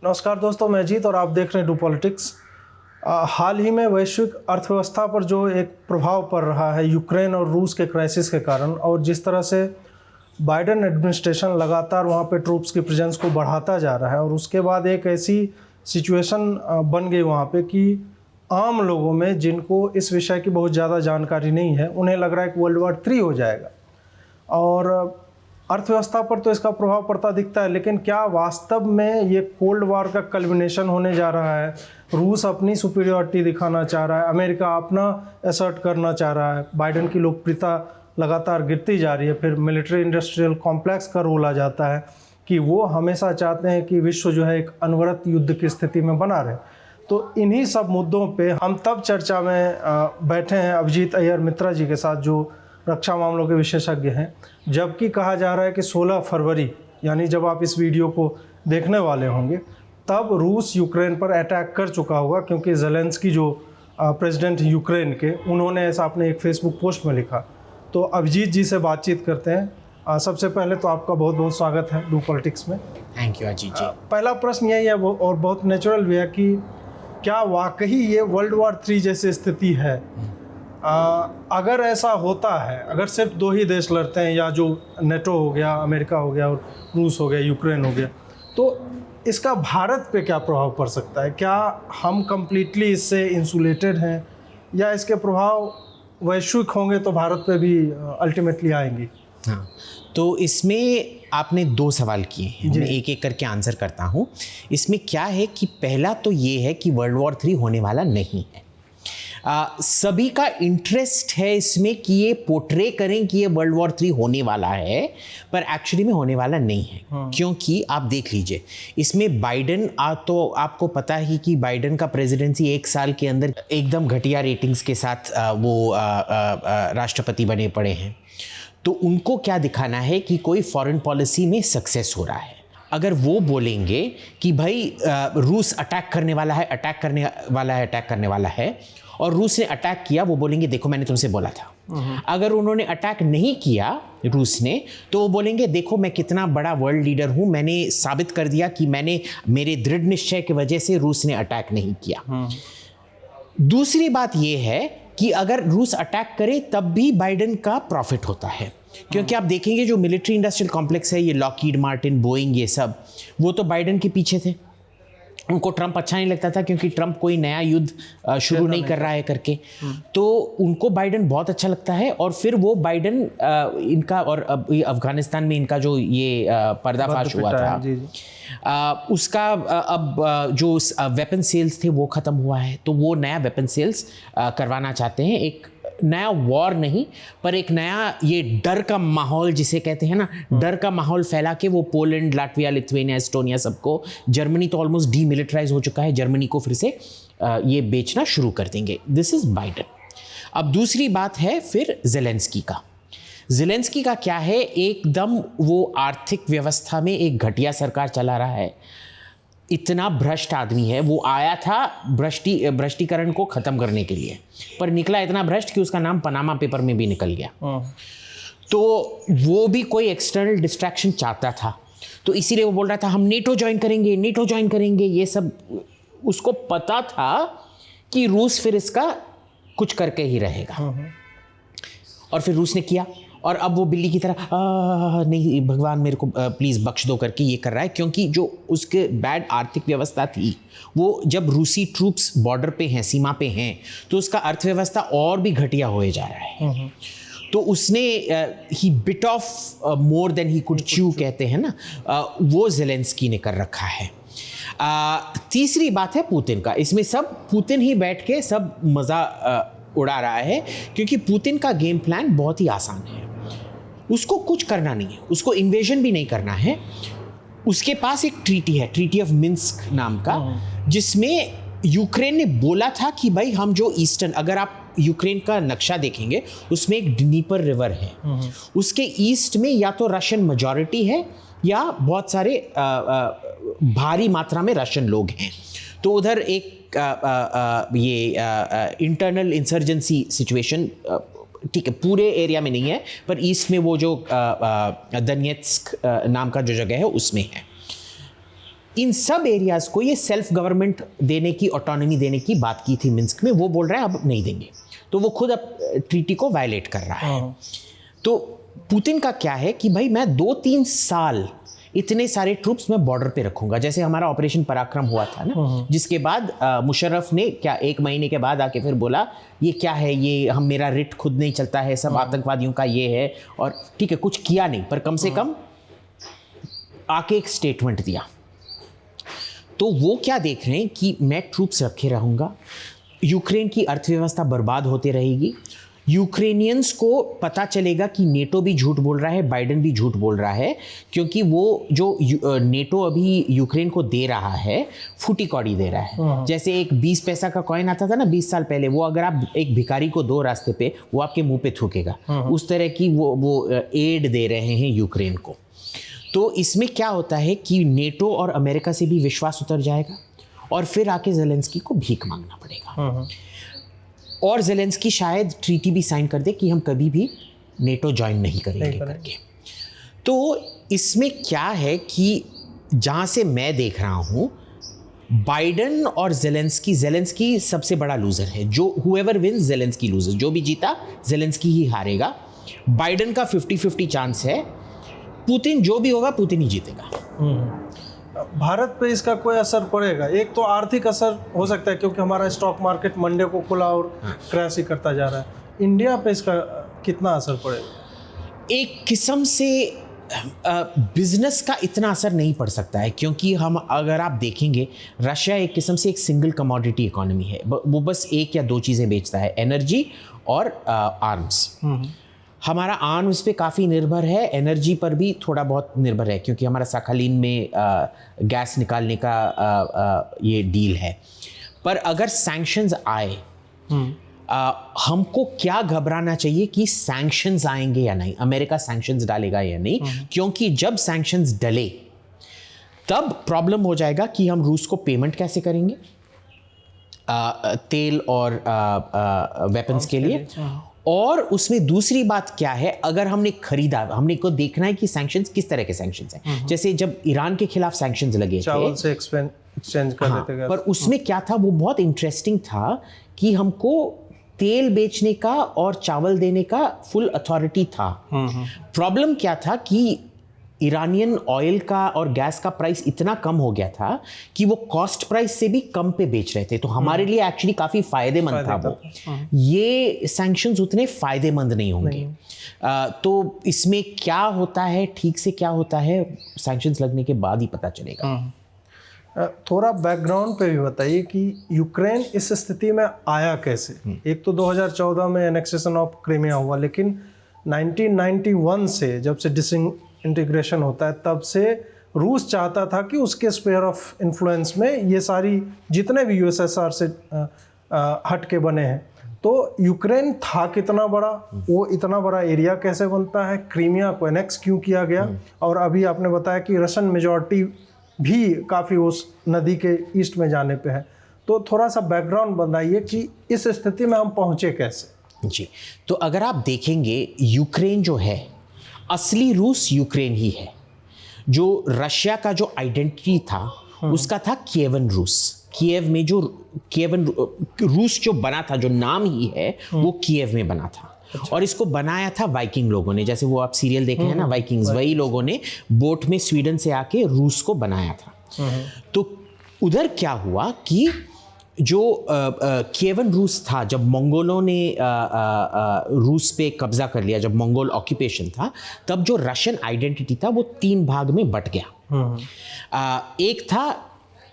नमस्कार दोस्तों, मैं अजीत और आप देख रहे हैं डू पॉलिटिक्स। हाल ही में वैश्विक अर्थव्यवस्था पर जो एक प्रभाव पड़ रहा है यूक्रेन और रूस के क्राइसिस के कारण, और जिस तरह से बाइडेन एडमिनिस्ट्रेशन लगातार वहाँ पे ट्रूप्स की प्रेजेंस को बढ़ाता जा रहा है, और उसके बाद एक ऐसी सिचुएशन बन गई वहाँ पे कि आम लोगों में जिनको इस विषय की बहुत ज़्यादा जानकारी नहीं है, उन्हें लग रहा है कि वर्ल्ड वॉर 3 हो जाएगा। और अर्थव्यवस्था पर तो इसका प्रभाव पड़ता दिखता है, लेकिन क्या वास्तव में ये कोल्ड वॉर का कल्मिनेशन होने जा रहा है? रूस अपनी सुपीरियरिटी दिखाना चाह रहा है, अमेरिका अपना असर्ट करना चाह रहा है, बाइडेन की लोकप्रियता लगातार गिरती जा रही है, फिर मिलिट्री इंडस्ट्रियल कॉम्प्लेक्स का रोल आ जाता है कि वो हमेशा चाहते हैं कि विश्व जो है एक अनवरत युद्ध की स्थिति में बना रहे। तो इन्हीं सब मुद्दों पे हम तब चर्चा में बैठे हैं अभिजीत अय्यर मित्रा जी के साथ, जो रक्षा मामलों के विशेषज्ञ हैं। जबकि कहा जा रहा है कि 16 फरवरी, यानी जब आप इस वीडियो को देखने वाले होंगे, तब रूस यूक्रेन पर अटैक कर चुका होगा, क्योंकि ज़ेलेंस्की जो प्रेसिडेंट यूक्रेन के, उन्होंने ऐसा अपने एक फेसबुक पोस्ट में लिखा। तो अभिजीत जी से बातचीत करते हैं। सबसे पहले तो आपका बहुत बहुत स्वागत है डू पॉलिटिक्स में। थैंक यू अजीत जी। पहला प्रश्न यही है, और बहुत नेचुरल भी है, कि क्या वाकई ये वर्ल्ड वॉर 3 जैसी स्थिति है? अगर ऐसा होता है, अगर सिर्फ 2 ही देश लड़ते हैं, या जो नेटो हो गया, अमेरिका हो गया और रूस हो गया, यूक्रेन हो गया, तो इसका भारत पे क्या प्रभाव पड़ सकता है? क्या हम कम्प्लीटली इससे इंसुलेटेड हैं, या इसके प्रभाव वैश्विक होंगे तो भारत पे भी अल्टीमेटली आएंगी? हाँ, तो इसमें आपने 2 सवाल किए हैं, मैं एक एक करके आंसर करता हूँ। इसमें क्या है कि पहला तो ये है कि वर्ल्ड वॉर 3 होने वाला नहीं है। सभी का इंटरेस्ट है इसमें कि ये पोर्ट्रे करें कि ये वर्ल्ड वॉर 3 होने वाला है, पर एक्चुअली में होने वाला नहीं है। क्योंकि आप देख लीजिए, इसमें बाइडेन तो आपको पता ही कि बाइडेन का प्रेसिडेंसी 1 साल के अंदर एकदम घटिया रेटिंग्स के साथ वो राष्ट्रपति बने पड़े हैं। तो उनको क्या दिखाना है कि कोई फॉरेन पॉलिसी में सक्सेस हो रहा है। अगर वो बोलेंगे कि भाई रूस अटैक करने वाला है, अटैक करने वाला है, अटैक करने वाला है, और रूस ने अटैक किया, वो बोलेंगे देखो मैंने तुमसे बोला था। अगर उन्होंने अटैक नहीं किया रूस ने, तो वो बोलेंगे देखो मैं कितना बड़ा वर्ल्ड लीडर हूं, मैंने साबित कर दिया कि मेरे दृढ़ निश्चय की वजह से रूस ने अटैक नहीं किया। दूसरी बात ये है कि अगर रूस अटैक करे तब भी बाइडेन का प्रॉफिट होता है, क्योंकि आप देखेंगे जो मिलिट्री इंडस्ट्रियल कॉम्प्लेक्स है, ये लॉकहीड मार्टिन, बोइंग, ये सब, वो तो बाइडेन के पीछे थे। उनको ट्रंप अच्छा नहीं लगता था, क्योंकि ट्रंप कोई नया युद्ध शुरू नहीं कर रहा है करके। तो उनको बाइडेन बहुत अच्छा लगता है, और फिर वो बाइडेन इनका, और अफगानिस्तान में इनका जो ये पर्दाफाश हुआ था, उसका अब जो वेपन सेल्स थे वो ख़त्म हुआ है। तो वो नया वेपन सेल्स करवाना चाहते हैं, एक नया वॉर नहीं, पर एक नया ये डर का माहौल जिसे कहते हैं ना, डर का माहौल फैला के वो पोलैंड, लाटविया, लिथुआनिया, एस्टोनिया, सबको, जर्मनी तो ऑलमोस्ट डीमिलिटराइज हो चुका है, जर्मनी को फिर से ये बेचना शुरू कर देंगे। This is Biden. अब दूसरी बात है फिर ज़ेलेंस्की का। ज़ेलेंस्की का क्या है, एकदम वो आर्थिक व्यवस्था में एक घटिया सरकार चला रहा है। इतना भ्रष्ट आदमी है, वो आया था भ्रष्टीकरण को ख़त्म करने के लिए, पर निकला इतना भ्रष्ट कि उसका नाम पनामा पेपर में भी निकल गया। तो वो भी कोई एक्सटर्नल डिस्ट्रैक्शन चाहता था, तो इसीलिए वो बोल रहा था हम नेटो ज्वाइन करेंगे, नेटो ज्वाइन करेंगे, ये सब। उसको पता था कि रूस फिर इसका कुछ करके ही रहेगा, और फिर रूस ने किया। और अब वो बिल्ली की तरह नहीं भगवान मेरे को प्लीज़ बख्श दो करके ये कर रहा है, क्योंकि जो उसके बैड आर्थिक व्यवस्था थी, वो जब रूसी ट्रूप्स बॉर्डर पे हैं, सीमा पे हैं, तो उसका अर्थव्यवस्था और भी घटिया होए जा रहा है। तो उसने he bit off more than he could chew कहते हैं ना, वो ज़ेलेंस्की ने कर रखा है। तीसरी बात है पुतिन का। इसमें सब पुतिन ही बैठ के सब मज़ा उड़ा रहा है, क्योंकि पुतिन का गेम प्लान बहुत ही आसान है। उसको कुछ करना नहीं है, उसको इन्वेजन भी नहीं करना है। उसके पास एक ट्रीटी है, ट्रीटी ऑफ मिन्स्क नाम का, जिसमें यूक्रेन ने बोला था कि भाई हम जो ईस्टर्न, अगर आप यूक्रेन का नक्शा देखेंगे, उसमें एक ड्नीपर रिवर है, उसके ईस्ट में या तो रशियन मेजॉरिटी है, या बहुत सारे भारी मात्रा में रशियन लोग हैं। तो उधर एक ये इंटरनल इंसर्जेंसी सिचुएशन, ठीक है, पूरे एरिया में नहीं है, पर ईस्ट में वो जो दनियत्स्क नाम का जो जगह है उसमें है। इन सब एरियाज को ये सेल्फ गवर्नमेंट देने की, ऑटोनॉमी देने की बात की थी मिन्स्क में, वो बोल रहा है अब नहीं देंगे, तो वो खुद अब ट्रीटी को वायलेट कर रहा है। तो पुतिन का क्या है कि भाई मैं 2-3 साल इतने सारे ट्रूप्स मैं बॉर्डर पे रखूंगा, जैसे हमारा ऑपरेशन पराक्रम हुआ था ना, जिसके बाद मुशर्रफ ने क्या 1 महीने के बाद आके फिर बोला ये क्या है, ये हम मेरा रिट खुद नहीं चलता है, सब आतंकवादियों का ये है, और ठीक है कुछ किया नहीं पर कम से कम आके एक स्टेटमेंट दिया। तो वो क्या देख रहे हैं कि मैं ट्रूप्स रखे रहूंगा, यूक्रेन की अर्थव्यवस्था बर्बाद होते रहेगी, यूक्रेनियंस को पता चलेगा कि नेटो भी झूठ बोल रहा है, बाइडेन भी झूठ बोल रहा है, क्योंकि वो जो नेटो अभी यूक्रेन को दे रहा है फूटी कौड़ी दे रहा है। जैसे एक 20 पैसा का कॉइन आता था ना 20 साल पहले, वो अगर आप एक भिखारी को दो रास्ते पे, वो आपके मुंह पे थूकेगा, उस तरह की वो एड दे रहे हैं यूक्रेन को। तो इसमें क्या होता है कि नेटो और अमेरिका से भी विश्वास उतर जाएगा और फिर आके ज़ेलेंस्की को भीख मांगना पड़ेगा, और ज़ेलेंस्की शायद ट्रीटी भी साइन कर दे कि हम कभी भी नेटो ज्वाइन नहीं करेंगे करके। तो इसमें क्या है कि जहाँ से मैं देख रहा हूँ, बाइडेन और ज़ेलेंस्की सबसे बड़ा लूज़र है। जो हुएवर विन्स ज़ेलेंस्की लूज़र, जो भी जीता ज़ेलेंस्की ही हारेगा। बाइडेन का 50-50 चांस है, पुतिन जो भी होगा पुतिन ही जीतेगा। भारत पे इसका कोई असर पड़ेगा? एक तो आर्थिक असर हो सकता है क्योंकि हमारा स्टॉक मार्केट मंडे को खुला और क्रैश ही करता जा रहा है। इंडिया पे इसका कितना असर पड़ेगा? एक किस्म से बिजनेस का इतना असर नहीं पड़ सकता है, क्योंकि हम अगर आप देखेंगे रशिया एक किस्म से एक सिंगल कमोडिटी इकोनॉमी है, वो बस 1 या 2 चीज़ें बेचता है, एनर्जी और आर्म्स। हमारा आर्म्स पे काफ़ी निर्भर है, एनर्जी पर भी थोड़ा बहुत निर्भर है, क्योंकि हमारा साखालिन में गैस निकालने का ये डील है। पर अगर सैंक्शंस आए, हमको क्या घबराना चाहिए कि सैंक्शंस आएंगे या नहीं, अमेरिका सैंक्शंस डालेगा या नहीं, क्योंकि जब सैंक्शंस डले तब प्रॉब्लम हो जाएगा कि हम रूस को पेमेंट कैसे करेंगे तेल और वेपन्स के लिए। और उसमें दूसरी बात क्या है, अगर हमने खरीदा, हमने को देखना है कि सैंक्शंस किस तरह के सैंक्शंस हैं। जैसे जब ईरान के खिलाफ सैंक्शंस लगे चावल से एक्सचेंज कर देते गए, पर उसमें क्या था, वो बहुत इंटरेस्टिंग था कि हमको तेल बेचने का और चावल देने का फुल अथॉरिटी था। प्रॉब्लम क्या था कि ईरानियन ऑयल का और गैस का प्राइस इतना कम हो गया था कि वो कॉस्ट प्राइस से भी कम पे बेच रहे थे, तो हमारे लिए एक्चुअली काफ़ी फायदेमंद था वो। ये सैंक्शंस उतने फायदेमंद नहीं होंगे। तो इसमें क्या होता है, ठीक से क्या होता है, सैंक्शंस लगने के बाद ही पता चलेगा। थोड़ा बैकग्राउंड पे भी बताइए कि यूक्रेन इस स्थिति में आया कैसे। एक तो 2014 में एनेक्सेशन ऑफ क्रीमिया हुआ, लेकिन 1991 से जब से डिसइंटीग्रेशन होता है, तब से रूस चाहता था कि उसके स्फीयर ऑफ इन्फ्लुएंस में ये सारी जितने भी यूएसएसआर से हट के बने हैं, तो यूक्रेन था कितना बड़ा, वो इतना बड़ा एरिया कैसे बनता है, क्रीमिया को एनेक्स क्यों किया गया, और अभी आपने बताया कि रशियन मेजॉरिटी भी काफ़ी उस नदी के ईस्ट में जाने पे है। तो थोड़ा सा बैकग्राउंड बताइए कि इस स्थिति में हम पहुँचे कैसे। जी, तो अगर आप देखेंगे यूक्रेन जो है, असली रूस यूक्रेन ही है। जो रशिया का जो आइडेंटिटी था उसका था किएवन रूस। किएव में जो किएवन रूस जो बना था, जो नाम ही है, वो किएव में बना था। और इसको बनाया था वाइकिंग लोगों ने, जैसे वो आप सीरियल देखे हैं ना वाइकिंग्स, वही लोगों ने बोट में स्वीडन से आके रूस को बनाया था। तो उधर क्या हुआ कि जो किएवन रूस था, जब मंगोलों ने रूस पे कब्जा कर लिया, जब मंगोल ऑक्यूपेशन था, तब जो रशियन आइडेंटिटी था वो 3 भाग में बट गया। एक था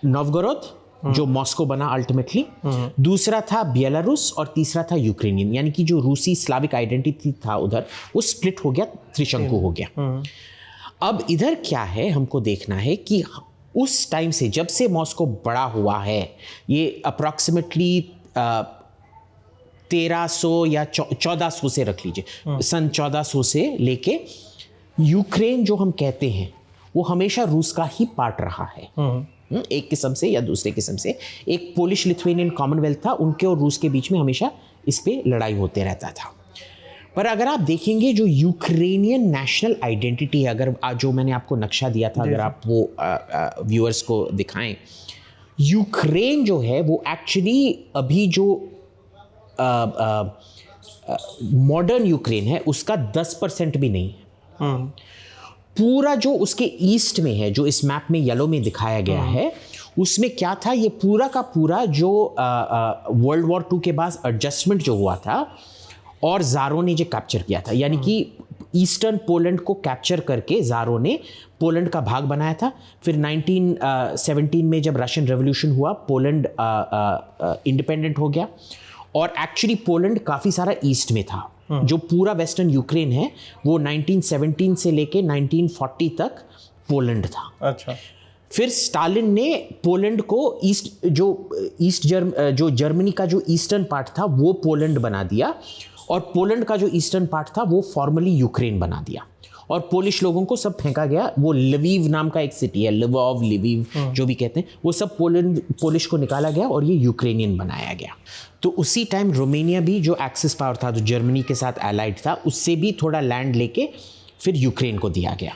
नोवगोरोद, जो मॉस्को बना अल्टीमेटली, दूसरा था बेलारूस, और तीसरा था यूक्रेनियन, यानी कि जो रूसी स्लाविक आइडेंटिटी था उधर, वो स्प्लिट हो गया, त्रिशंकु हो गया। अब इधर क्या है, हमको देखना है कि उस टाइम से, जब से मॉस्को बड़ा हुआ है, ये अप्रॉक्सीमेटली 1300 या 1400 से रख लीजिए, सन 1400 से लेके यूक्रेन जो हम कहते हैं वो हमेशा रूस का ही पार्ट रहा है। एक किस्म से या दूसरे किस्म से, एक पोलिश लिथुएनियन कॉमनवेल्थ था, उनके और रूस के बीच में हमेशा इस पे लड़ाई होते रहता था। पर अगर आप देखेंगे जो यूक्रेनियन नेशनल आइडेंटिटी है, अगर जो मैंने आपको नक्शा दिया था, अगर आप वो व्यूअर्स को दिखाएं, यूक्रेन जो है वो एक्चुअली अभी जो मॉडर्न यूक्रेन है उसका 10% भी नहीं है। पूरा जो उसके ईस्ट में है, जो इस मैप में येलो में दिखाया गया है, उसमें क्या था, ये पूरा का पूरा जो वर्ल्ड वॉर 2 के बाद एडजस्टमेंट जो हुआ था और ज़ारों ने जो कैप्चर किया था, यानी कि ईस्टर्न पोलैंड को कैप्चर करके ज़ारों ने पोलैंड का भाग बनाया था। फिर 1917 में जब रशियन रेवोल्यूशन हुआ, पोलैंड इंडिपेंडेंट हो गया और एक्चुअली पोलैंड काफ़ी सारा ईस्ट में था। जो पूरा वेस्टर्न यूक्रेन है वो 1917 से लेके 1940 तक पोलैंड था। अच्छा। फिर स्टालिन ने पोलैंड को जो जर्मनी का जो ईस्टर्न पार्ट था वो पोलैंड बना दिया और पोलैंड का जो ईस्टर्न पार्ट था वो फॉर्मली यूक्रेन बना दिया और पोलिश लोगों को सब फेंका गया। वो लिविव नाम का एक सिटी है, लिविव जो भी कहते हैं, वो सब पोलिश को निकाला गया और ये यूक्रेनियन बनाया गया। तो उसी टाइम रोमानिया भी जो एक्सिस पावर था, जो जर्मनी के साथ एलाइड था, उससे भी थोड़ा लैंड लेके फिर यूक्रेन को दिया गया।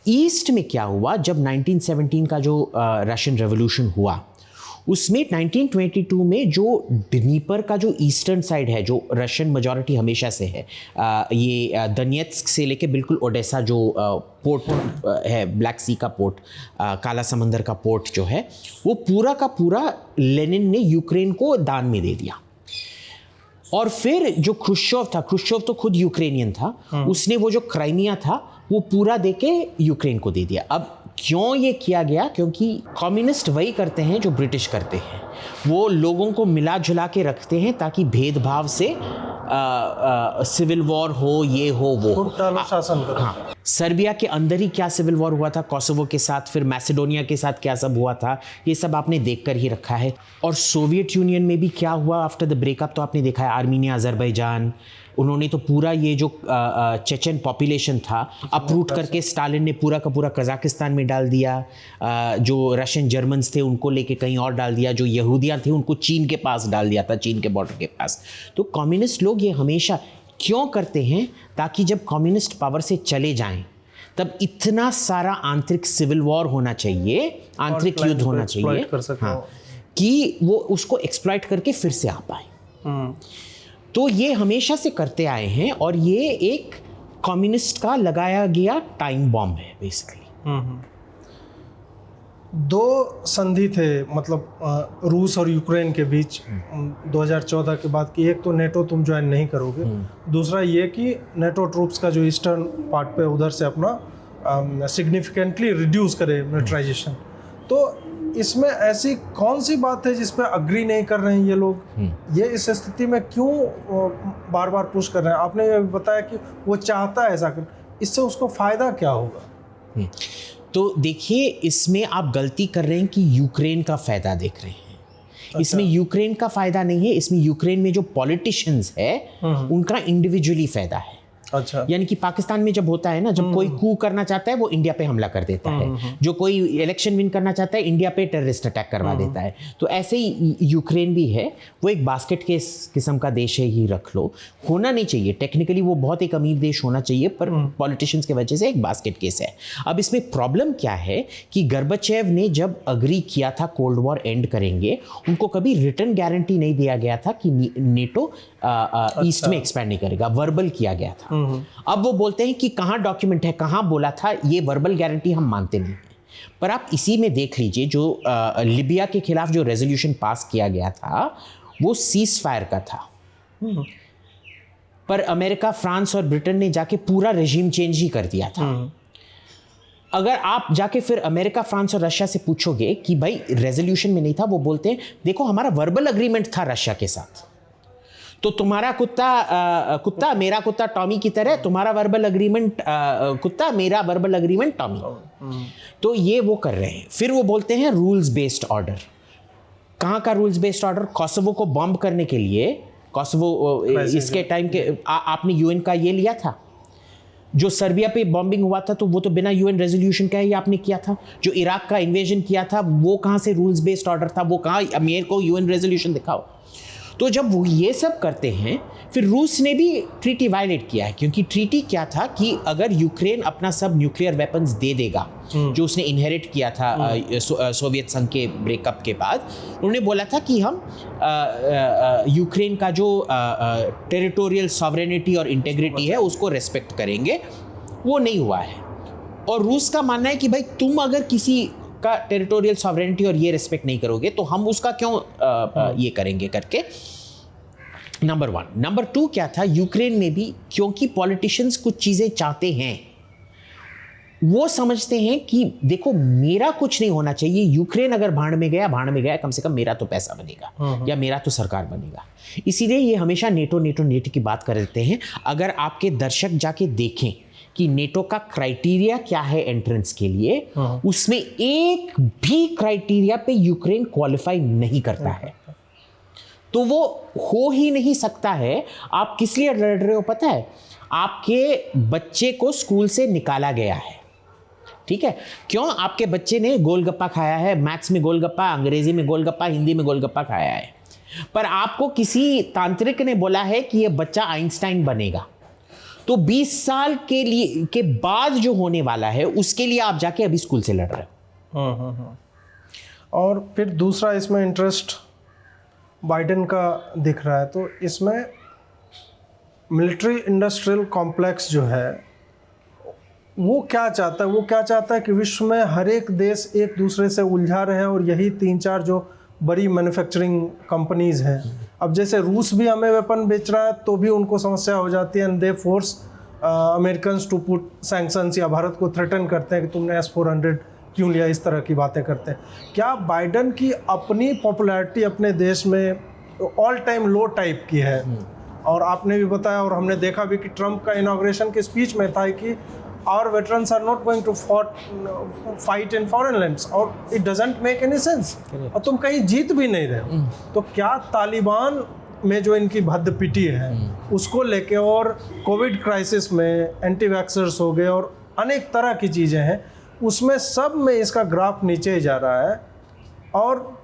ईस्ट में क्या हुआ, जब 1917 का जो रशियन रेवोल्यूशन हुआ, उसमें 1922 में जो डिनीपर का जो ईस्टर्न साइड है, जो रशियन मेजॉरिटी हमेशा से है, ये दनियत्स्क से लेके बिल्कुल ओडेसा जो पोर्ट है, ब्लैक सी का पोर्ट, काला समंदर का पोर्ट जो है, वो पूरा का पूरा लेनिन ने यूक्रेन को दान में दे दिया। और फिर जो क्रुश्चोव तो खुद यूक्रेनियन था, उसने वो जो क्राइमिया था वो पूरा देके यूक्रेन को दे दिया। अब क्यों ये किया गया? क्योंकि कम्युनिस्ट वही करते हैं जो ब्रिटिश करते हैं, वो लोगों को मिला जुला के रखते हैं ताकि भेदभाव से सिविल वॉर हो, ये हो वो हो, शासन करो। हाँ, सर्बिया के अंदर ही क्या सिविल वॉर हुआ था, कोसोवो के साथ, फिर मैसेडोनिया के साथ क्या सब हुआ था, ये सब आपने देख कर ही रखा है। और सोवियत यूनियन में भी क्या हुआ आफ्टर द ब्रेकअप, तो आपने देखा है, आर्मीनिया, अजरबैजान, उन्होंने तो पूरा ये जो चेचन पॉपुलेशन था अपरूट करके स्टालिन ने पूरा का पूरा कजाकिस्तान में डाल दिया। जो रशियन जर्मन्स थे उनको लेके कहीं और डाल दिया, जो यहूदियाँ थी उनको चीन के पास डाल दिया था, चीन के बॉर्डर के पास। तो कम्युनिस्ट लोग ये हमेशा क्यों करते हैं? ताकि जब कम्युनिस्ट पावर से चले जाएं तब इतना सारा आंतरिक सिविल वॉर होना चाहिए, आंतरिक युद्ध होना चाहिए, हाँ, कि वो उसको एक्सप्लॉइट करके फिर से आ पाए। तो ये हमेशा से करते आए हैं और ये एक कम्युनिस्ट का लगाया गया टाइम बॉम्ब है बेसिकली। दो संधि थे, मतलब रूस और यूक्रेन के बीच 2014 के बाद की। एक तो नेटो तुम ज्वाइन नहीं करोगे, दूसरा ये कि नेटो ट्रूप्स का जो ईस्टर्न पार्ट पे उधर से अपना सिग्निफिकेंटली रिड्यूस करे मिलिटराइजेशन। तो इसमें ऐसी कौन सी बात है जिस पे अग्री नहीं कर रहे हैं ये लोग? ये इस स्थिति में क्यों बार बार पुश कर रहे हैं? आपने ये बताया कि वो चाहता है ऐसा कर, इससे उसको फ़ायदा क्या होगा? तो देखिए, इसमें आप गलती कर रहे हैं कि यूक्रेन का फ़ायदा देख रहे हैं। अच्छा। इसमें यूक्रेन का फ़ायदा नहीं है, इसमें यूक्रेन में जो पॉलिटिशियंस है उनका इंडिविजुअली फ़ायदा है। अच्छा। यानी कि पाकिस्तान में जब होता है ना, जब कोई कू करना चाहता है वो इंडिया पे हमला कर देता है, जो कोई इलेक्शन विन करना चाहता है इंडिया पे टेररिस्ट अटैक करवा देता है। तो ऐसे ही यूक्रेन भी है, वो एक बास्केट केस किस्म का देश है ही रख लो। होना नहीं चाहिए, टेक्निकली वो बहुत एक अमीर देश होना चाहिए, पर पॉलिटिशियंस की वजह से एक बास्केट केस है। अब इसमें प्रॉब्लम क्या है कि गर्बाचेव ने जब अग्री किया था कोल्ड वॉर एंड करेंगे, उनको कभी रिटर्न गारंटी नहीं दिया गया था कि नेटो ईस्ट में एक्सपैंड नहीं करेगा, वर्बल किया गया था। अब वो बोलते हैं कि कहाँ डॉक्यूमेंट है, कहाँ बोला था, ये वर्बल गारंटी हम मानते नहीं हैं। पर आप इसी में देख लीजिए, जो लिबिया के खिलाफ जो रेजोल्यूशन पास किया गया था वो सीज फायर का था, पर अमेरिका, फ्रांस और ब्रिटेन ने जाके पूरा रेजिम चेंज ही कर दिया था। अगर आप जाके फिर अमेरिका, फ्रांस और रशिया से पूछोगे कि भाई रेजोल्यूशन में नहीं था, वो बोलते हैं देखो हमारा वर्बल अग्रीमेंट था रशिया के साथ, तो तुम्हारा कुत्ता मेरा कुत्ता टॉमी की तरह, तुम्हारा वर्बल अग्रीमेंट कुत्ता, मेरा वर्बल अग्रीमेंट टॉमी। तो ये वो कर रहे हैं। फिर वो बोलते हैं रूल्स बेस्ड ऑर्डर। कहाँ का रूल्स बेस्ड ऑर्डर? कोसोवो को बॉम्ब करने के लिए, कोसोवो इसके टाइम के आपने यूएन का ये लिया था। जो सर्बिया पे बॉम्बिंग हुआ था तो वो तो बिना यूएन रेजोल्यूशन का ही आपने किया था। जो इराक का इन्वेजन किया था वो कहाँ से रूल्स बेस्ड ऑर्डर था? वो कहाँ? मेरे को यूएन रेजोल्यूशन दिखाओ। तो जब वो ये सब करते हैं, फिर रूस ने भी ट्रीटी वायलेट किया है, क्योंकि ट्रीटी क्या था कि अगर यूक्रेन अपना सब न्यूक्लियर वेपन्स दे देगा, जो उसने इनहेरिट किया था सोवियत संघ के ब्रेकअप के बाद, उन्होंने बोला था कि हम यूक्रेन का जो टेरिटोरियल सॉवरेनिटी और इंटेग्रिटी है उसको रेस्पेक्ट करेंगे। वो नहीं हुआ है, और रूस का मानना है कि भाई तुम अगर किसी का टेरिटोरियल सॉवरेनिटी और ये रेस्पेक्ट नहीं करोगे तो हम उसका क्यों ये करेंगे करके। नंबर 1। नंबर 2 क्या था, यूक्रेन में भी क्योंकि पॉलिटिशियंस कुछ चीजें चाहते हैं, वो समझते हैं कि देखो मेरा कुछ नहीं होना चाहिए, यूक्रेन अगर भाड़ में गया, कम से कम मेरा तो पैसा बनेगा या मेरा तो सरकार बनेगा। इसीलिए ये हमेशा नेटो की बात कर देते हैं। अगर आपके दर्शक जाके देखें कि नेटो का क्राइटेरिया क्या है एंट्रेंस के लिए, उसमें एक भी क्राइटेरिया पे यूक्रेन क्वालिफाई नहीं करता है, तो वो हो ही नहीं सकता है। आप किस लिए लड़ रहे हो पता है? आपके बच्चे को स्कूल से निकाला गया है, ठीक है? क्यों? आपके बच्चे ने गोलगप्पा खाया है, मैथ्स में गोलगप्पा, अंग्रेजी में गोलगप्पा, हिंदी में गोलगप्पा खाया है, पर आपको किसी तांत्रिक ने बोला है कि ये बच्चा आइंस्टाइन बनेगा, तो 20 साल के बाद जो होने वाला है उसके लिए आप जाके अभी स्कूल से लड़ रहे हो। और फिर दूसरा इसमें इंटरेस्ट बाइडेन का दिख रहा है, तो इसमें मिलिट्री इंडस्ट्रियल कॉम्प्लेक्स जो है वो क्या चाहता है? वो क्या चाहता है कि विश्व में हर एक देश एक दूसरे से उलझा रहे, और यही 3-4 जो बड़ी मैन्युफैक्चरिंग कंपनीज हैं। अब जैसे रूस भी हमें वेपन बेच रहा है तो भी उनको समस्या हो जाती है, and they force Americans to put sanctions, या भारत को थ्रेटन करते हैं कि तुमने S-400 क्यों लिया, इस तरह की बातें करते हैं। क्या बाइडेन की अपनी पॉपुलैरिटी अपने देश में ऑल टाइम लो टाइप की है? और आपने भी बताया और हमने देखा भी कि ट्रंप का इनॉग्रेशन के स्पीच में था कि our veterans are not going to fight in foreign lands, और it doesn't make any sense, और तुम कहीं जीत भी नहीं रहे हो। तो क्या तालिबान में जो इनकी भद्दपिटी है उसको लेके, और कोविड क्राइसिस में एंटी वैक्सर्स हो गए और अनेक तरह की चीज़ें हैं, उसमें सब में इसका ग्राफ नीचे जा रहा है, और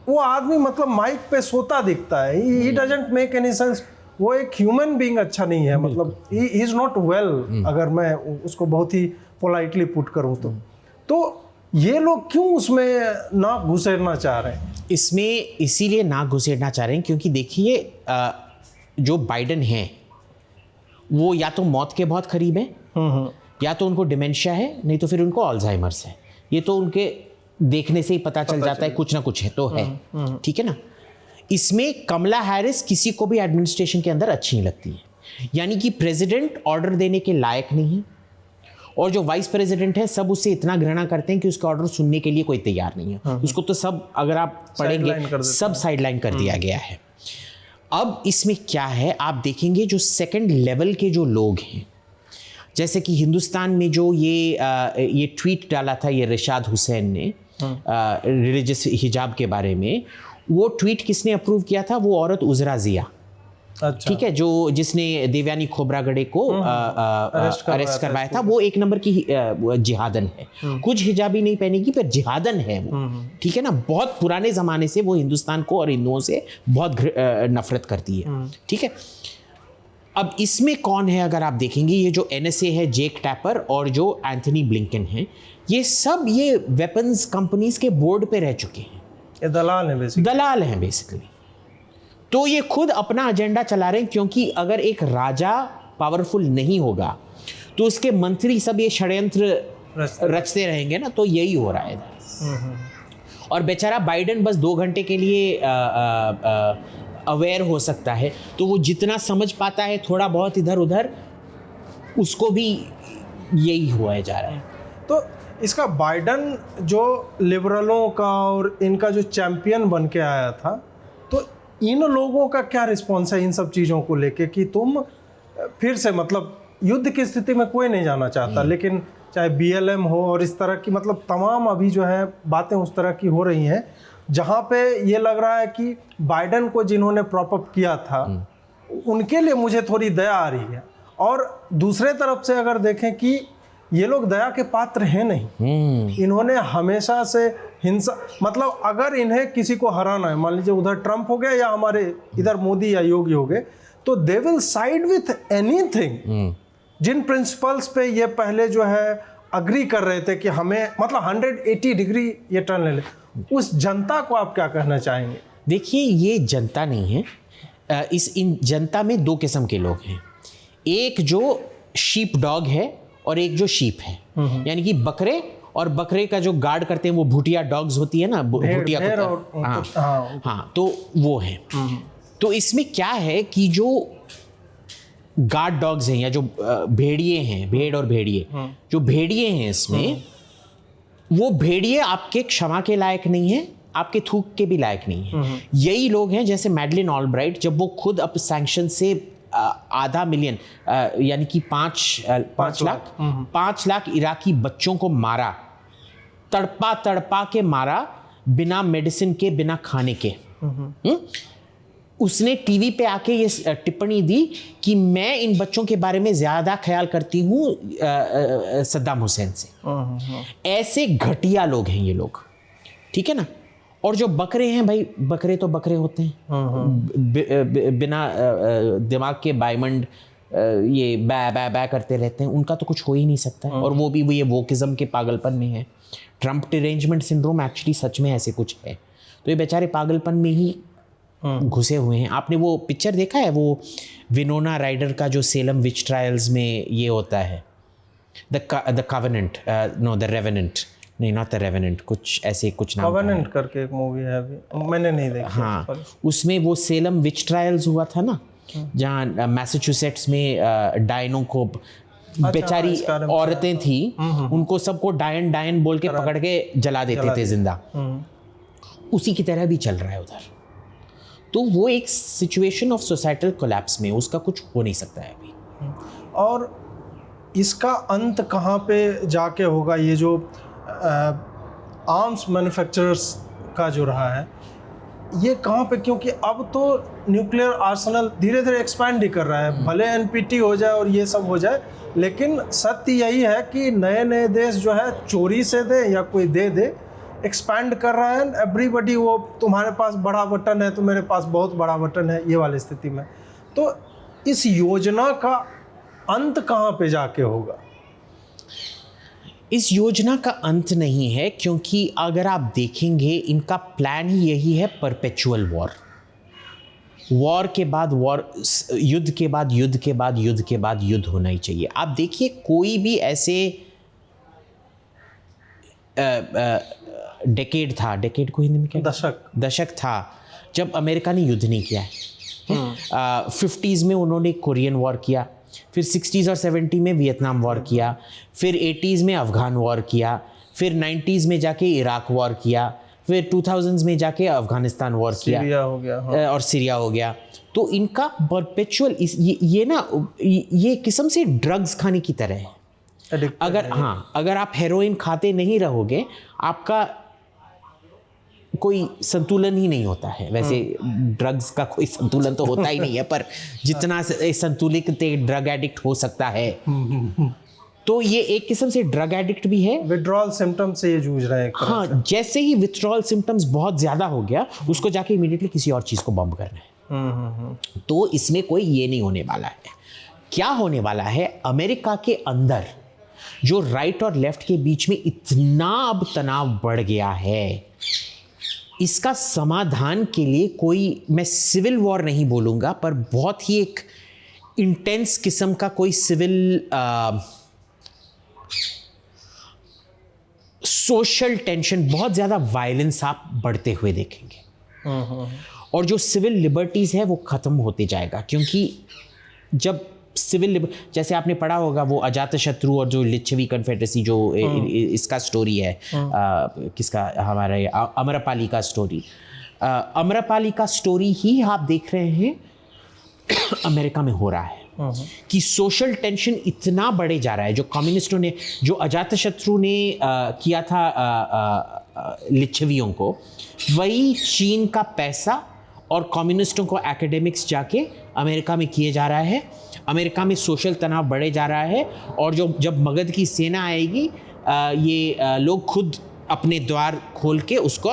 वो आदमी मतलब माइक पे सोता दिखता है। He doesn't make any sense. वो एक ह्यूमन बीइंग अच्छा नहीं है, मतलब ही इज़ नॉट वेल, अगर मैं उसको बहुत ही पोलाइटली पुट करूँ तो ये लोग क्यों उसमें ना घुसेरना चाह रहे हैं? इसमें इसीलिए ना घुसेरना चाह रहे हैं क्योंकि देखिए जो बाइडेन हैं वो या तो मौत के बहुत करीब हैं, या तो उनको डिमेंशिया है, नहीं तो फिर उनको अल्जाइमर्स है। ये तो उनके देखने से ही पता चल जाता है, कुछ ना कुछ है तो है, ठीक है ना। इसमें कमला हैरिस किसी को भी एडमिनिस्ट्रेशन के अंदर अच्छी नहीं लगती है, यानी कि प्रेसिडेंट ऑर्डर देने के लायक नहीं है, और जो वाइस प्रेसिडेंट है सब उससे इतना घृणा करते हैं कि उसका ऑर्डर सुनने के लिए कोई तैयार नहीं है। उसको तो सब, अगर आप पढ़ेंगे, सब साइडलाइन कर दिया गया है। अब इसमें क्या है, आप देखेंगे जो सेकंड लेवल के जो लोग हैं, जैसे कि हिंदुस्तान में जो ये ट्वीट डाला था ये रिशाद हुसैन ने रिलीजियस हिजाब के बारे में, वो ट्वीट किसने अप्रूव किया था? वो औरत उजरा जिया, अच्छा, ठीक है, जो जिसने देवयानी खोबरागड़े को अरेस्ट करवाया था। वो एक नंबर की जिहादन है, कुछ हिजाबी नहीं पहनेगी पर जिहादन है वो, ठीक है ना। बहुत पुराने ज़माने से वो हिंदुस्तान को और हिंदुओं से बहुत नफरत करती है, ठीक है। अब इसमें कौन है, अगर आप देखेंगे ये जो NSA है, जेक टैपर और जो एंथनी ब्लिंकन है, ये सब ये वेपन्स कंपनीज के बोर्ड पे रह चुके हैं। ये दलाल हैं बेसिकली। तो ये खुद अपना एजेंडा चला रहे हैं, क्योंकि अगर एक राजा पावरफुल नहीं होगा तो उसके मंत्री सब ये षड्यंत्र रचते रहेंगे ना, तो यही हो रहा है। और बेचारा बाइडेन बस 2 घंटे के लिए अवेयर हो सकता है, तो वो जितना समझ पाता है थोड़ा बहुत इधर उधर, उसको भी यही हुआ जा रहा है। तो इसका बाइडेन जो लिबरलों का और इनका जो चैंपियन बन के आया था, तो इन लोगों का क्या रिस्पॉन्स है इन सब चीज़ों को लेके कि तुम फिर से, मतलब युद्ध की स्थिति में कोई नहीं जाना चाहता, लेकिन चाहे BLM हो और इस तरह की, मतलब तमाम अभी जो है बातें उस तरह की हो रही हैं जहाँ पे ये लग रहा है कि बाइडेन को जिन्होंने प्रॉप अप किया था उनके लिए मुझे थोड़ी दया आ रही है। और दूसरे तरफ से अगर देखें कि ये लोग दया के पात्र हैं नहीं। इन्होंने हमेशा से हिंसा, मतलब अगर इन्हें किसी को हराना है, मान लीजिए उधर ट्रम्प हो गया या हमारे इधर मोदी या योगी हो गए, तो they will side with anything. जिन प्रिंसिपल्स पे ये पहले जो है अग्री कर रहे थे कि हमें मतलब 180 डिग्री ये टर्न ले ले, उस जनता को आप क्या कहना चाहेंगे? देखिए, ये जनता नहीं है। इन जनता में दो किस्म के लोग हैं। एक जो शीप डॉग है और एक जो शीप है, यानी कि बकरे, और बकरे का जो गार्ड करते हैं वो भूटिया डॉग्स होती है ना, भूटिया कुत्ता। हाँ, तो वो है। तो इसमें क्या है कि जो गार्ड डॉग्स हैं या जो भेड़िए हैं, भेड़ और भेड़िए, जो भेड़िए हैं इसमें, वो भेड़िए आपके क्षमा के लायक नहीं है, आपके थूक के भी लायक नहीं है। यही लोग हैं जैसे मैडलिन ऑलब्राइट, जब वो खुद अब सैंक्शन से आधा मिलियन यानी कि 5 लाख इराकी बच्चों को मारा, तड़पा के मारा, बिना मेडिसिन के, बिना खाने के। उसने टीवी पे आके ये टिप्पणी दी कि मैं इन बच्चों के बारे में ज्यादा ख्याल करती हूँ सद्दाम हुसैन से। ऐसे घटिया लोग हैं ये लोग, ठीक है ना। और जो बकरे हैं भाई, बकरे तो बकरे होते हैं, बिना दिमाग के बाइमंड ये बै करते रहते हैं, उनका तो कुछ हो ही नहीं सकता है। और वो भी ये वोकिज्म के पागलपन में है। ट्रम्प डिरेंजमेंट सिंड्रोम एक्चुअली सच में ऐसे कुछ है। तो ये बेचारे पागलपन में ही घुसे हुए हैं। आपने वो पिक्चर देखा है, वो विनोना राइडर का जो सेलम विच ट्रायल्स में ये होता है, the covenant, know the revenant, नहीं नॉट द रेवेनेंट, कुछ ऐसे कुछ नाम, कवेनेंट करके एक मूवी है, अभी मैंने नहीं देखी। हाँ, उसमें वो सेलम विच ट्रायल्स हुआ था ना, जहाँ मैसाचुसेट्स में डायनों को, बेचारी औरतें थी, उनको सबको डायन बोल के पकड़ के जला देते थे जिंदा। उसी की तरह भी चल रहा है उधर। तो वो एक सिचुएशन ऑफ सोसाइटल कोलैप्स में, उसका कुछ हो नहीं सकता है अभी। और इसका अंत कहाँ पे जाके होगा? ये जो आर्म्स मैन्युफैक्चरर्स का जो रहा है, ये कहाँ पे, क्योंकि अब तो न्यूक्लियर आर्सेनल धीरे धीरे एक्सपैंड ही कर रहा है। भले एनपीटी हो जाए और ये सब हो जाए, लेकिन सत्य यही है कि नए नए देश जो है चोरी से दे या कोई दे एक्सपैंड कर रहा है। एवरीबडी, वो तुम्हारे पास बड़ा बटन है तो मेरे पास बहुत बड़ा बटन है, ये वाली स्थिति में। तो इस योजना का अंत कहाँ पे जाके होगा? इस योजना का अंत नहीं है, क्योंकि अगर आप देखेंगे इनका प्लान ही यही है, परपेचुअल वॉर के बाद वॉर, युद्ध के बाद युद्ध के बाद युद्ध के बाद युद्ध होना ही चाहिए। आप देखिए, कोई भी ऐसे डेकेड था, डेकेड को हिंदी में क्या, दशक था जब अमेरिका ने युद्ध नहीं किया है। 50s में उन्होंने कोरियन वॉर किया, फिर 60s और 70 में वियतनाम वॉर किया, फिर 80s में अफगान वॉर किया, फिर 90s में जाके इराक वॉर किया, फिर 2000s में जाके अफगानिस्तान वॉर किया, सीरिया हो गया। हाँ। और सीरिया हो गया। तो इनका परपेचुअल ये ना, ये किस्म से ड्रग्स खाने की तरह है। अगर आप हेरोइन खाते नहीं रहोगे, आपका कोई संतुलन ही नहीं होता है। वैसे ड्रग्स का कोई संतुलन तो होता ही नहीं है, पर जितना संतुलित ड्रग एडिक्ट हो सकता है, तो ये एक किस्म से ड्रग एडिक्ट भी है। विथड्रॉल सिम्टम्स से ये जूझ रहे हैं। हाँ, जैसे ही विथड्रॉल सिम्टम्स बहुत ज्यादा हो गया, उसको जाके इमीडिएटली किसी और चीज को बम करना है। तो इसमें कोई ये नहीं होने वाला है। क्या होने वाला है, अमेरिका के अंदर जो राइट और लेफ्ट के बीच में इतना अब तनाव बढ़ गया है, इसका समाधान के लिए कोई, मैं सिविल वॉर नहीं बोलूंगा, पर बहुत ही एक इंटेंस किस्म का कोई सिविल सोशल टेंशन, बहुत ज्यादा वायलेंस आप बढ़ते हुए देखेंगे। और जो सिविल लिबर्टीज है वो खत्म होते जाएगा, क्योंकि जब जैसे आपने पढ़ा होगा वो अजातशत्रु और जो लिच्छवी कन्फेडरेसी, जो इसका स्टोरी है, किसका, हमारे अमरपाली का स्टोरी, अमरपाली का स्टोरी ही आप देख रहे हैं अमेरिका में हो रहा है, कि सोशल टेंशन इतना बढ़े जा रहा है। जो कम्युनिस्टों ने, जो अजातशत्रु ने किया था लिच्छवियों को, वही चीन का पैसा और कम्युनिस्टों को एकेडमिक्स जाके अमेरिका में किए जा रहा है। अमेरिका में सोशल तनाव बढ़े जा रहा है, और जब मगध की सेना आएगी ये लोग खुद अपने द्वार खोल के उसको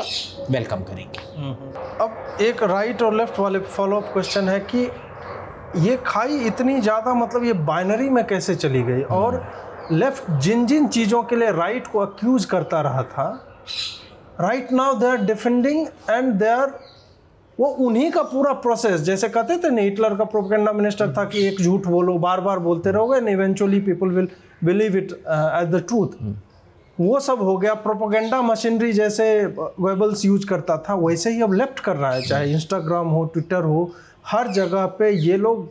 वेलकम करेंगे। अब एक राइट और लेफ्ट वाले फॉलोअप क्वेश्चन है कि ये खाई इतनी ज़्यादा मतलब ये बाइनरी में कैसे चली गई, और लेफ्ट जिन जिन चीज़ों के लिए राइट को अक्यूज करता रहा था, right now they are defending and they are, वो उन्हीं का पूरा प्रोसेस, जैसे कहते थे ना हिटलर का प्रोपेगेंडा मिनिस्टर था कि एक झूठ बोलो, बार बार बोलते रहोगे and eventually people will believe it as the truth. वो सब हो गया। प्रोपेगेंडा मशीनरी जैसे गोएबल्स यूज करता था, वैसे ही अब लेफ्ट कर रहा है, चाहे इंस्टाग्राम हो, ट्विटर हो, हर जगह पे ये लोग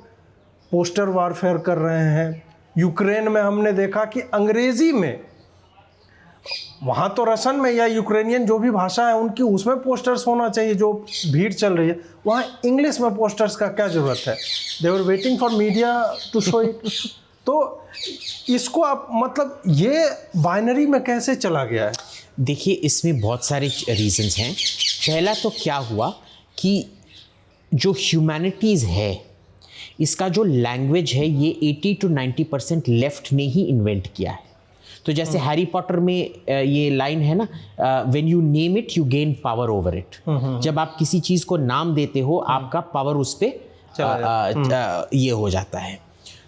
पोस्टर वारफेयर कर रहे हैं। यूक्रेन में हमने देखा कि अंग्रेजी में, वहाँ तो रसन में या यूक्रेनियन जो भी भाषा है उनकी, उसमें पोस्टर्स होना चाहिए जो भीड़ चल रही है, वहाँ इंग्लिश में पोस्टर्स का क्या ज़रूरत है? They were waiting for media to show it. तो इसको आप मतलब ये बाइनरी में कैसे चला गया है? देखिए, इसमें बहुत सारे रीजंस हैं। पहला तो क्या हुआ कि जो ह्यूमैनिटीज़ है, इसका जो लैंग्वेज है, ये 80 to 90% लेफ्ट ने ही इन्वेंट किया है। तो जैसे हैरी पॉटर में ये लाइन है ना, when you name it you gain power over it. जब आप किसी चीज़ को नाम देते हो, आपका पावर उस पर ये हो जाता है।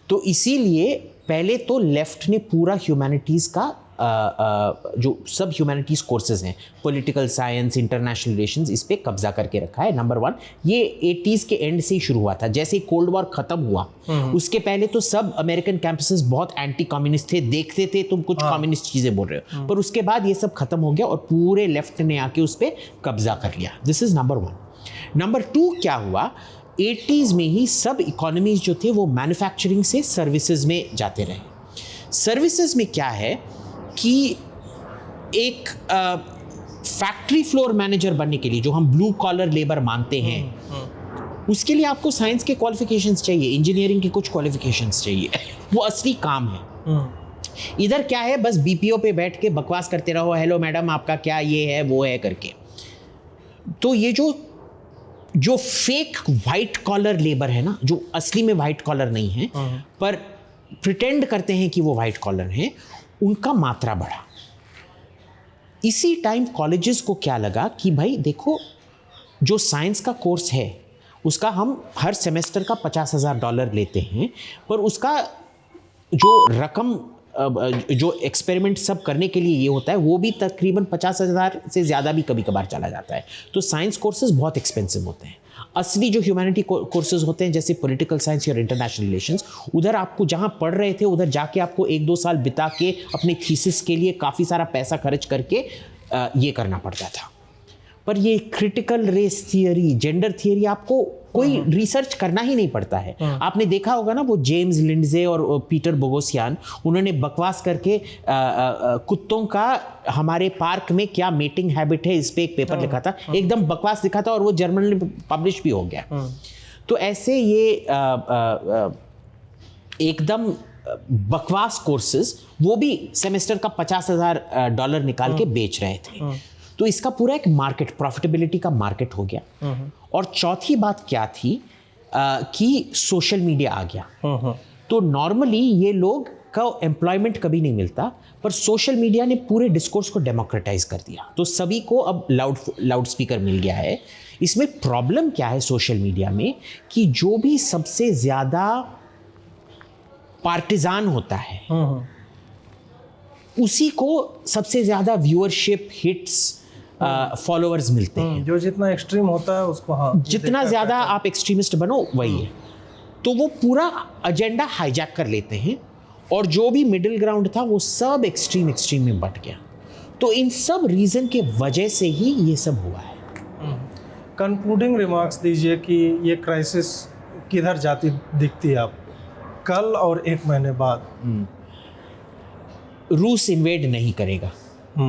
तो इसीलिए पहले तो लेफ्ट ने पूरा ह्यूमैनिटीज़ का जो सब ह्यूमैनिटीज़ कोर्सेज हैं, पॉलिटिकल साइंस, इंटरनेशनल रिलेशंस, इस पे कब्जा करके रखा है। नंबर 1, ये 80s के एंड से ही शुरू हुआ था। जैसे कोल्ड वॉर खत्म हुआ, उसके पहले तो सब अमेरिकन कैंपसेस बहुत एंटी कम्युनिस्ट थे, देखते थे तुम कुछ कम्युनिस्ट चीज़ें बोल रहे हो, पर उसके बाद ये सब खत्म हो गया और पूरे लेफ्ट ने आके उस पर कब्जा कर लिया। This is number 1। नंबर 2 क्या हुआ, 80s में ही सब इकोनॉमीज जो थे वो मैन्युफैक्चरिंग से सर्विसेज में जाते रहे। सर्विसेज में क्या है कि एक फैक्ट्री फ्लोर मैनेजर बनने के लिए, जो हम ब्लू कॉलर लेबर मानते हैं, उसके लिए आपको साइंस के क्वालिफिकेशंस चाहिए, इंजीनियरिंग के कुछ क्वालिफिकेशंस चाहिए। वो असली काम है। इधर क्या है, बस बीपीओ पे बैठ के बकवास करते रहो, हेलो मैडम आपका क्या ये है वो है करके। तो ये जो फेक वाइट कॉलर लेबर है ना, जो असली में वाइट कॉलर नहीं है पर प्रिटेंड करते हैं कि वो वाइट कॉलर हैं, उनका मात्रा बढ़ा। इसी टाइम कॉलेजेस को क्या लगा कि भाई देखो, जो साइंस का कोर्स है उसका हम हर सेमेस्टर का $50,000 लेते हैं, पर उसका जो रकम जो एक्सपेरिमेंट सब करने के लिए ये होता है, वो भी तकरीबन 50,000 से ज़्यादा भी कभी कभार चला जाता है। तो साइंस कोर्सेज बहुत एक्सपेंसिव होते हैं। असली जो ह्यूमैनिटी कोर्सेज होते हैं, जैसे पॉलिटिकल साइंस और इंटरनेशनल रिलेशंस, उधर आपको जहाँ पढ़ रहे थे उधर जाके आपको 1-2 साल बिता के अपने थीसिस के लिए काफ़ी सारा पैसा खर्च करके ये करना पड़ता था। पर ये critical race theory, gender theory, आपको कोई रिसर्च करना ही नहीं पड़ता है। आपने देखा होगा ना, वो जेम्स लिंडजे और पीटर बोगोसियान, उन्होंने बकवास करके कुत्तों का हमारे पार्क में क्या मेटिंग हैबिट है, इस पे एक पेपर लिखा था, एकदम बकवास लिखा था और वो जर्नल में पब्लिश भी हो गया। तो ऐसे ये एकदम बकवास कोर्सेज, वो भी सेमेस्टर का $50,000 निकाल के बेच रहे थे। तो इसका पूरा एक मार्केट, प्रॉफिटेबिलिटी का मार्केट हो गया। और चौथी बात क्या थी कि सोशल मीडिया आ गया। तो नॉर्मली ये लोग का एम्प्लॉयमेंट कभी नहीं मिलता, पर सोशल मीडिया ने पूरे डिस्कोर्स को डेमोक्रेटाइज कर दिया। तो सभी को अब लाउड स्पीकर मिल गया है। इसमें प्रॉब्लम क्या है सोशल मीडिया में, कि जो भी सबसे ज़्यादा पार्टिजान होता है उसी को सबसे ज़्यादा व्यूअरशिप, हिट्स, फॉलोअर्स मिलते हैं। जो जितना एक्सट्रीम होता है उसको, हाँ, जितना ज़्यादा आप एक्सट्रीमिस्ट बनो वही है। तो वो पूरा एजेंडा हाईजैक कर लेते हैं, और जो भी मिडिल ग्राउंड था वो सब एक्सट्रीम में बट गया। तो इन सब रीज़न के वजह से ही ये सब हुआ है। कंक्लूडिंग रिमार्क्स दीजिए कि ये क्राइसिस किधर जाती दिखती है आपको कल और 1 महीने बाद? रूस इन्वेड नहीं करेगा,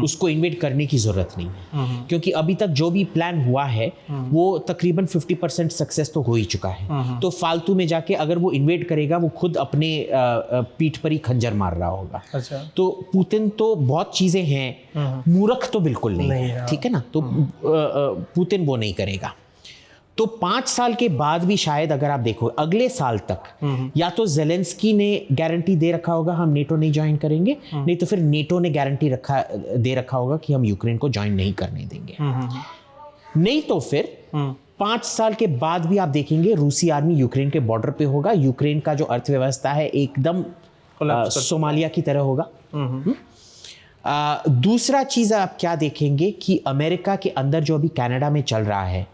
उसको इन्वेड करने की ज़रूरत नहीं है, क्योंकि अभी तक जो भी प्लान हुआ है वो तकरीबन 50% सक्सेस तो हो ही चुका है। तो फालतू में जाके अगर वो इन्वेड करेगा, वो खुद अपने पीठ पर ही खंजर मार रहा होगा। अच्छा। तो पुतिन तो बहुत चीज़ें हैं, मूर्ख तो बिल्कुल नहीं है, ठीक है ना। तो पुतिन वो नहीं करेगा। तो 5 साल के बाद भी शायद अगर आप देखो अगले साल तक या तो जेलेंस्की ने गारंटी दे रखा होगा हम नेटो नहीं ज्वाइन करेंगे, नहीं तो फिर नेटो ने गारंटी दे रखा होगा कि हम यूक्रेन को ज्वाइन नहीं करने देंगे। नहीं तो फिर 5 साल के बाद भी आप देखेंगे रूसी आर्मी यूक्रेन के बॉर्डर पे होगा, यूक्रेन का जो अर्थव्यवस्था है एकदम सोमालिया की तरह होगा। दूसरा चीज आप क्या देखेंगे कि अमेरिका के अंदर जो अभी कनाडा में चल रहा है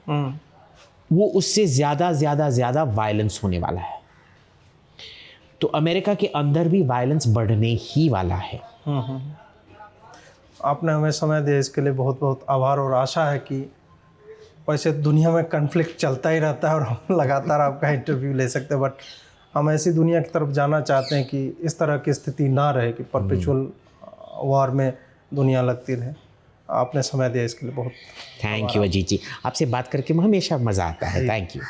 वो उससे ज्यादा वायलेंस होने वाला है। तो अमेरिका के अंदर भी वायलेंस बढ़ने ही वाला है। आपने हमें समय दिया इसके लिए बहुत बहुत आभार, और आशा है कि वैसे दुनिया में कन्फ्लिक्ट चलता ही रहता है और हम लगातार आपका इंटरव्यू ले सकते हैं, बट हम ऐसी दुनिया की तरफ जाना चाहते हैं कि इस तरह की स्थिति ना रहे कि परपेचुअल वॉर में दुनिया लगती रहे। आपने समय दिया इसके लिए बहुत थैंक यू अजीत जी, आपसे बात करके हमेशा मज़ा आता है। Thank you.